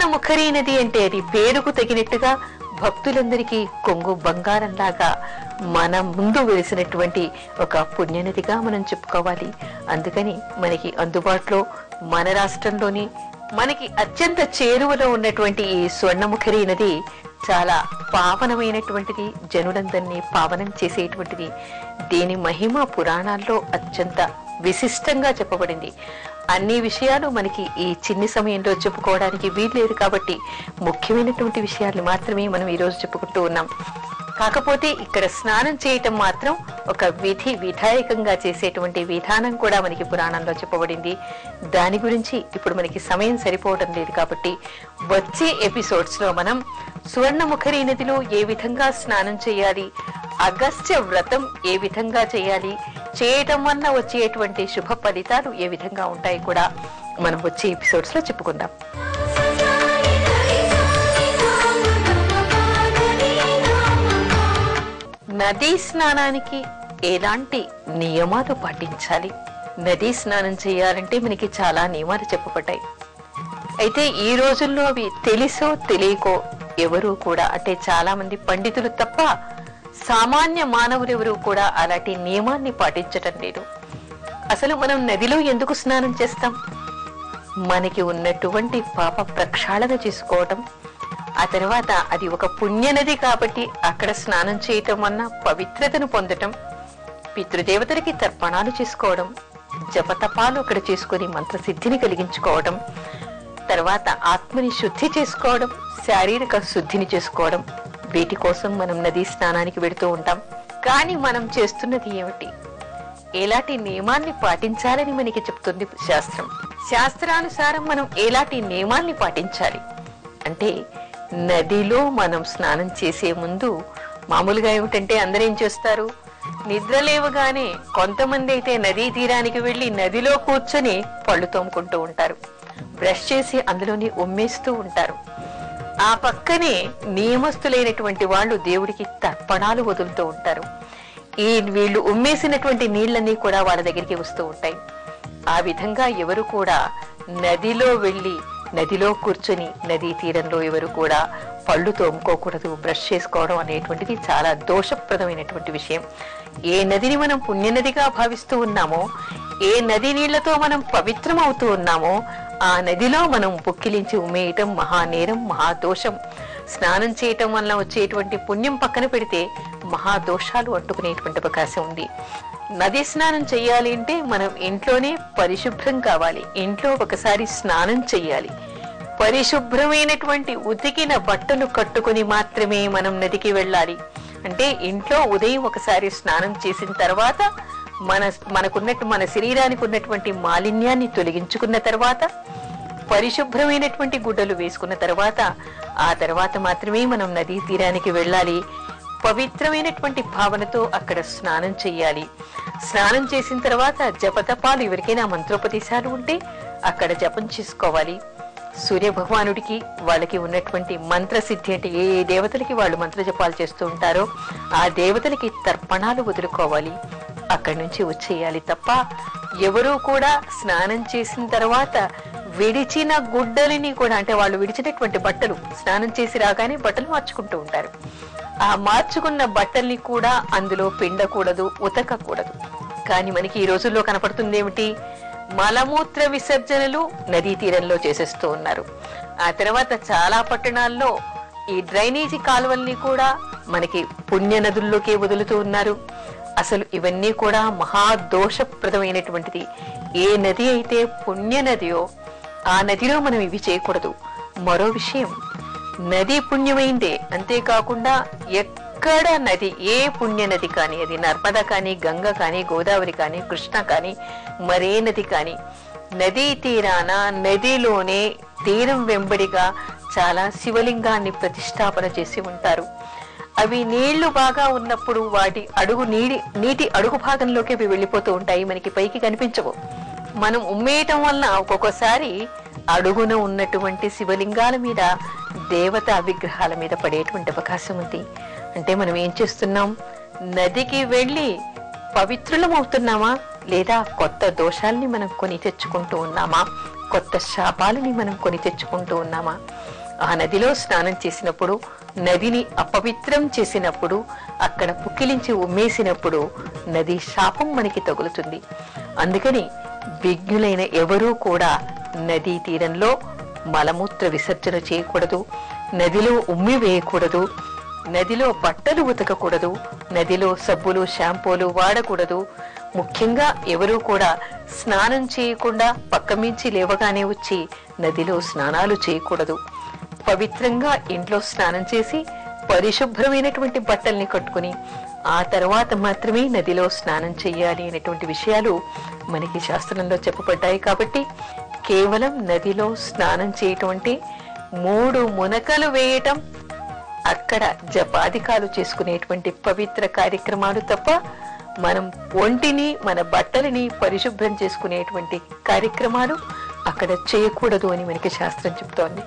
స్వర్ణముఖరి నది అంటే అది పేరుకు తగినట్టుగా భక్తులందరికీ కొంగు బంగారంలాగా మన ముందు వెలిసినటువంటి ఒక పుణ్యనదిగా మనం చెప్పుకోవాలి. అందుకని మనకి అందుబాటులో మన రాష్ట్రంలోని మనకి అత్యంత చేరువలో ఉన్నటువంటి ఈ స్వర్ణముఖరి నది చాలా పావనమైనటువంటిది, జనులందరినీ పావనం చేసేటువంటిది. దీని మహిమ పురాణాల్లో అత్యంత విశిష్టంగా చెప్పబడింది. అన్ని విషయాలు మనకి ఈ చిన్ని సమయంలో చెప్పుకోవడానికి వీల్లేదు కాబట్టి ముఖ్యమైనటువంటి విషయాలు మాత్రమే మనం ఈరోజు చెప్పుకుంటూ ఉన్నాం. కాకపోతే ఇక్కడ స్నానం చేయటం మాత్రం ఒక విధాయకంగా చేసేటువంటి విధానం కూడా మనకి పురాణంలో చెప్పబడింది. దాని గురించి ఇప్పుడు మనకి సమయం సరిపోవడం లేదు కాబట్టి వచ్చే ఎపిసోడ్స్ లో మనం స్వర్ణముఖరి నదిలో ఏ విధంగా స్నానం చేయాలి, అగస్త్య వ్రతం ఏ విధంగా చేయాలి, చేయటం వల్ల వచ్చేటువంటి శుభ ఫలితాలు ఏ విధంగా ఉంటాయి కూడా మనం వచ్చే ఎపిసోడ్స్ లో చెప్పుకుందాం. నదీ స్నానానికి ఎలాంటి నియమాలు పాటించాలి? నదీ స్నానం చేయాలంటే మనకి చాలా నియమాలు చెప్పబడ్డాయి. అయితే ఈ రోజుల్లో అవి తెలిసో తెలియకో ఎవరు కూడా, అంటే చాలా మంది పండితులు తప్ప సామాన్య మానవులు ఎవరు కూడా అలాంటి నియమాన్ని పాటించటం లేదు. అసలు మనం నదిలో ఎందుకు స్నానం చేస్తాం? మనకి ఉన్నటువంటి పాప ప్రక్షాళన చేసుకోవటం, ఆ తర్వాత అది ఒక పుణ్యనది కాబట్టి అక్కడ స్నానం చేయటం వల్ల పవిత్రతను పొందటం, పితృదేవతలకి తర్పణాలు చేసుకోవడం, జపతపాలు అక్కడ చేసుకుని మంత్రసిద్ధిని కలిగించుకోవడం, తర్వాత ఆత్మని శుద్ధి చేసుకోవడం, శారీరక శుద్ధిని చేసుకోవడం, వీటి కోసం మనం నదీ స్నానానికి వెడుతూ ఉంటాం. కానీ మనం చేస్తున్నది ఏమిటి? ఎలాంటి నియమాన్ని పాటించాలని మనకి చెప్తుంది శాస్త్రం. శాస్త్రానుసారం మనం ఎలాంటి నియమాన్ని పాటించాలి అంటే, నదిలో మనం స్నానం చేసే ముందు మామూలుగా ఏమిటంటే అందరూ ఏం చేస్తారు, నిద్ర లేవగానే కొంతమంది అయితే నదీ తీరానికి వెళ్లి నదిలో కూర్చొని పళ్ళు తోముకుంటూ ఉంటారు, బ్రష్ చేసి అందులోని ఉమ్మేస్తూ ఉంటారు. ఆ పక్కనే నియమస్తులైనటువంటి వాళ్ళు దేవుడికి తర్పణాలు వదులుతూ ఉంటారు. వీళ్ళు ఉమ్మేసినటువంటి నీళ్లన్నీ కూడా వాళ్ళ దగ్గరికి వస్తూ ఉంటాయి. ఆ విధంగా ఎవరు కూడా నదిలో వెళ్లి నదిలో కూర్చొని నదీ తీరంలో ఎవరు కూడా పళ్ళు తోముకోకూడదు, బ్రష్ చేసుకోవడం అనేటువంటిది చాలా దోషప్రదమైనటువంటి విషయం. ఏ నదిని మనం పుణ్యనదిగా భావిస్తూ ఉన్నామో, ఏ నది నీళ్లతో మనం పవిత్రం అవుతూ ఉన్నామో ఆ నదిలో మనం పుక్కిలించి ఉమ్మేయటం మహానేరం, మహాదోషం. స్నానం చేయటం వల్ల వచ్చేటువంటి పుణ్యం పక్కన పెడితే మహాదోషాలు అంటుకునేటువంటి అవకాశం ఉంది. నది స్నానం చెయ్యాలి అంటే మనం ఇంట్లోనే పరిశుభ్రం కావాలి. ఇంట్లో ఒకసారి స్నానం చెయ్యాలి. పరిశుభ్రమైనటువంటి ఉతికిన బట్టలు కట్టుకుని మాత్రమే మనం నదికి వెళ్ళాలి. అంటే ఇంట్లో ఉదయం ఒకసారి స్నానం చేసిన తర్వాత మన శరీరానికి ఉన్నటువంటి మాలిన్యాన్ని తొలగించుకున్న తర్వాత, పరిశుభ్రమైనటువంటి గుడ్డలు వేసుకున్న తర్వాత, ఆ తర్వాత మాత్రమే మనం నదీ తీరానికి వెళ్ళాలి. పవిత్రమైనటువంటి భావనతో అక్కడ స్నానం చెయ్యాలి. స్నానం చేసిన తర్వాత జపతపాలు, ఎవరికైనా మంత్రోపదేశాలు ఉంటే అక్కడ జపం చేసుకోవాలి. సూర్య భగవానుడికి వాళ్ళకి ఉన్నటువంటి మంత్రసిద్ధి, అంటే ఏ దేవతలకి వాళ్ళు మంత్ర జపాలు చేస్తూ ఉంటారో ఆ దేవతలకి తర్పణాలు వదులుకోవాలి. అక్కడి నుంచి వచ్చేయాలి తప్ప ఎవరూ కూడా స్నానం చేసిన తర్వాత విడిచిన గుడ్డలిని కూడా, అంటే వాళ్ళు విడిచినటువంటి బట్టలు, స్నానం చేసి రాగానే బట్టలు మార్చుకుంటూ ఉంటారు, ఆ మార్చుకున్న బట్టల్ని కూడా అందులో పిండకూడదు, ఉతకకూడదు. కానీ మనకి ఈ రోజుల్లో కనపడుతుంది ఏమిటి, మలమూత్ర విసర్జనలు నదీ తీరంలో చేసేస్తూ ఉన్నారు. ఆ తర్వాత చాలా పట్టణాల్లో ఈ డ్రైనేజీ కాలువల్ని కూడా మనకి పుణ్య నదుల్లోకి వదులుతూ ఉన్నారు. అసలు ఇవన్నీ కూడా మహాదోషప్రదమైనటువంటిది. ఏ నది అయితే పుణ్య నదియో ఆ నదిలో మనం ఇవి చేయకూడదు. మరో విషయం, నది పుణ్యమైందే, అంతేకాకుండా ఎక్కడ నది, ఏ పుణ్య నది కానీ, అది నర్మద కానీ, గంగ కానీ, గోదావరి కానీ, కృష్ణ కానీ, మరే నది కానీ, నదీ తీరాన నదిలోనే తీరం వెంబడిగా చాలా శివలింగాన్ని ప్రతిష్టాపన చేసి ఉంటారు. అవి నీళ్లు బాగా ఉన్నప్పుడు వాటి నీటి అడుగు భాగంలోకి అవి వెళ్ళిపోతూ ఉంటాయి, మనకి పైకి కనిపించవు. మనం ఉమ్మేయటం వలన ఒక్కొక్కసారి అడుగున ఉన్నటువంటి శివలింగాల మీద, దేవతా విగ్రహాల మీద పడేటువంటి అవకాశం ఉంది. అంటే మనం ఏం చేస్తున్నాం, నదికి వెళ్ళి పవిత్రులమవుతున్నామా, లేదా కొత్త దోషాల్ని మనం కొని తెచ్చుకుంటూ ఉన్నామా, కొత్త శాపాలని మనం కొని తెచ్చుకుంటూ ఉన్నామా? ఆ నదిలో స్నానం చేసినప్పుడు, నదిని అపవిత్రం చేసినప్పుడు, అక్కడ పుక్కిలించి ఉమ్మేసినప్పుడు నది శాపం మనకి తగులుతుంది. అందుకని విజ్ఞులైన ఎవరూ కూడా నదీ తీరంలో మలమూత్ర విసర్జన చేయకూడదు, నదిలో ఉమ్మి వేయకూడదు, నదిలో బట్టలు ఉతకకూడదు, నదిలో సబ్బులు షాంపూలు వాడకూడదు. ముఖ్యంగా ఎవరూ కూడా స్నానం చేయకుండా పక్క మించి లేవగానే వచ్చి నదిలో స్నానాలు చేయకూడదు. పవిత్రంగా ఇంట్లో స్నానం చేసి పరిశుభ్రమైనటువంటి బట్టల్ని కట్టుకుని ఆ తర్వాత మాత్రమే నదిలో స్నానం చెయ్యాలి అనేటువంటి విషయాలు మనకి శాస్త్రంలో చెప్పబడ్డాయి. కాబట్టి కేవలం నదిలో స్నానం చేయటం అంటే 3 మునకలు వేయటం, అక్కడ జపాదికాలు చేసుకునేటువంటి పవిత్ర కార్యక్రమాలు తప్ప మనం ఒంటిని మన బట్టలని పరిశుభ్రం చేసుకునేటువంటి కార్యక్రమాలు అక్కడ చేయకూడదు అని మనకి శాస్త్రం చెప్తోంది.